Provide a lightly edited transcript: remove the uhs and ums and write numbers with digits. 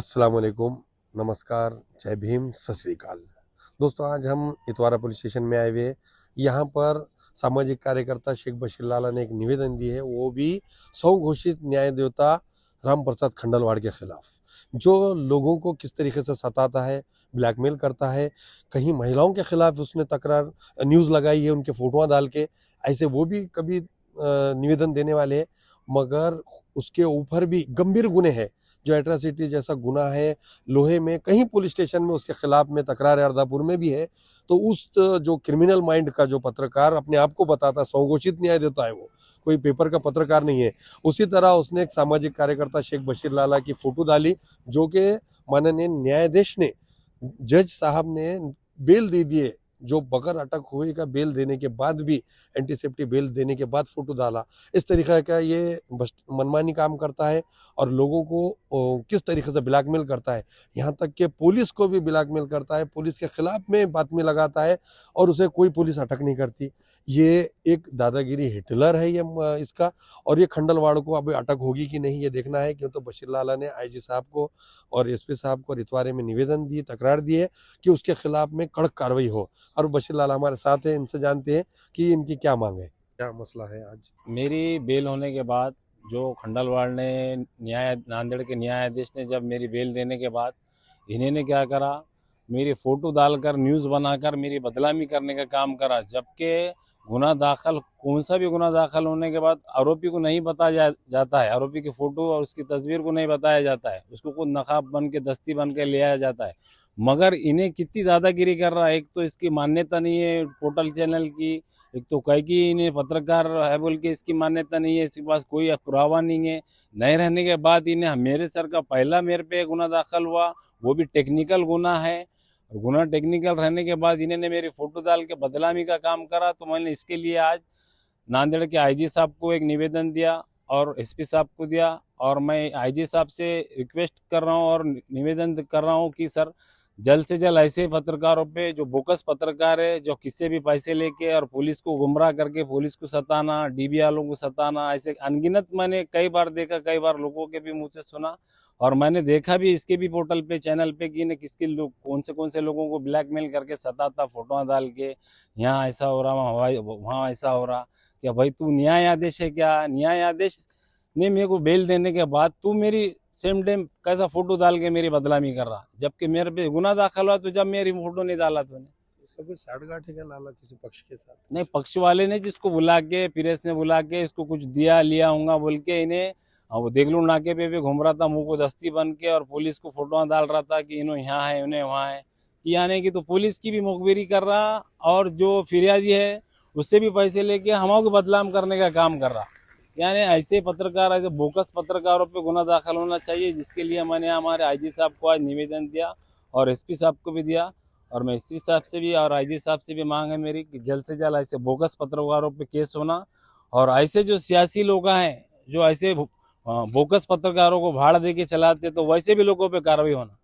अस्सलाम वालेकुम, नमस्कार, जय भीम, सत श्री अकाल। दोस्तों, आज हम इतवारा पुलिस स्टेशन में आए हुए हैं। यहाँ पर सामाजिक कार्यकर्ता शेख बशीर लाला ने एक निवेदन दिए है, वो भी स्वघोषित न्याय देवता राम प्रसाद खंडलवाड़ के खिलाफ, जो लोगों को किस तरीके से सताता है, ब्लैकमेल करता है। कहीं महिलाओं के खिलाफ उसने तकरार न्यूज़ लगाई है उनके फोटोआं डाल के, ऐसे वो भी कभी निवेदन देने वाले हैं। मगर उसके ऊपर भी गंभीर गुने हैं, जो एट्रासिटी जैसा गुना है लोहे में, कहीं पुलिस स्टेशन में उसके खिलाफ में तकरार है, अर्दापुर में भी है। तो उस जो क्रिमिनल माइंड का जो पत्रकार अपने आप को बताता, स्वघोषित न्याय देता है, वो कोई पेपर का पत्रकार नहीं है, उसी तरह उसने एक सामाजिक कार्यकर्ता शेख बशीर लाला की फोटो डाली, जो कि माननीय न्यायाधीश ने, जज साहब ने बेल दे दिए, जो बगैर अटक हुए का बेल देने के बाद भी, एंटीसेप्टी बेल देने के बाद फोटो डाला। इस तरीके का ये मनमानी काम करता है और लोगों को किस तरीके से ब्लैकमेल करता है, यहाँ तक कि पुलिस को भी ब्लैकमेल करता है, पुलिस के खिलाफ में बातमी लगाता है और उसे कोई पुलिस अटक नहीं करती। ये एक दादागिरी हिटलर है ये इसका। और ये खंडलवाड़ को अभी अटक होगी कि नहीं, ये देखना है। क्यों तो बशीर लाला ने आईजी साहब को और एसपी साहब को रितवारे में निवेदन दिए, तकरार दी है कि उसके खिलाफ में कड़क कार्रवाई हो। और बशीर लाला हमारे साथ है, इनसे जानते हैं कि इनकी क्या मांग है, क्या मसला है आज। मेरी बेल होने के बाद जो खंडलवाड़ ने नांदेड़ के न्यायाधीश ने जब मेरी बेल देने के बाद इन्होंने क्या करा, मेरी फोटो डालकर न्यूज़ बनाकर मेरी बदनामी करने का काम करा। जबकि गुना दाखिल, कौन सा भी गुना दाखिल होने के बाद आरोपी को नहीं बताया जाता है, आरोपी की फोटो और उसकी तस्वीर को नहीं बताया जाता है, उसको खुद नकाब बन के, दस्ती बन के ले आया जाता है। मगर इन्हें कितनी दादागिरी कर रहा है। एक तो इसकी मान्यता नहीं है पोर्टल चैनल की, एक तो कह कि इन्हें पत्रकार है बोल के इसकी मान्यता नहीं है, इसके पास कोई पुरावा नहीं है। नहीं रहने के बाद इन्हें मेरे सर का पहला मेरे पे गुना दाखिल हुआ, वो भी टेक्निकल गुना है। और गुना टेक्निकल रहने के बाद इन्होंने मेरी फोटो डाल के बदनामी का काम करा। तो मैंने इसके लिए आज नांदेड़ के आईजी साहब को एक निवेदन दिया और एसपी साहब को दिया। और मैं आईजी साहब से रिक्वेस्ट कर रहा हूँ और निवेदन कर रहा हूँ कि सर, जल्द से जल्द ऐसे पत्रकारों पे, जो बोकस पत्रकार है, जो किससे भी पैसे लेके और पुलिस को गुमराह करके पुलिस को सताना, डीबी वालों को सताना, ऐसे अनगिनत मैंने कई बार देखा, कई बार लोगों के भी मुंह से सुना। और मैंने देखा भी इसके भी पोर्टल पे, चैनल पे, कि किसके लोग कौन से लोगों को ब्लैकमेल करके सताता, फोटो डाल के यहाँ ऐसा हो रहा, वहाँ ऐसा हो रहा। क्या भाई तू न्याय आदेश है क्या? न्याय आदेश ने मेरे को बेल देने के बाद तू मेरी सेम डेम कैसा फोटो डाल के मेरी बदनामी कर रहा, जबकि मेरे पे गुना दाखिल हुआ तो जब मेरी फोटो नहीं डाला तूने। इसका कोई साठगांठ है क्या लाला किसी पक्ष के साथ? नहीं, पक्ष वाले ने जिसको बुला के, प्रेस ने बुला के इसको कुछ दिया लिया होगा बोल के इन्हें, वो देगलू नाके पे भी घूम रहा था मुंह को दस्ती बन के, और पुलिस को फोटो डाल रहा था कि इन्हों यहाँ है, उन्हें वहाँ है, कि आने की। तो पुलिस की भी मुखबिरी कर रहा और जो फिरियादी है उससे भी पैसे लेके हम को बदनाम करने का काम कर रहा। यानी ऐसे पत्रकार, ऐसे बोकस पत्रकारों पे गुना दाखिल होना चाहिए, जिसके लिए मैंने हमारे आईजी साहब को आज निवेदन दिया और एसपी साहब को भी दिया। और मैं एसपी साहब से भी और आईजी साहब से भी मांग है मेरी कि जल्द से जल्द ऐसे बोगस पत्रकारों पे केस होना, और ऐसे जो सियासी लोग हैं जो ऐसे बोगस पत्रकारों को भाड़ दे के चलाते, तो वैसे भी लोगों पे कार्रवाई होना।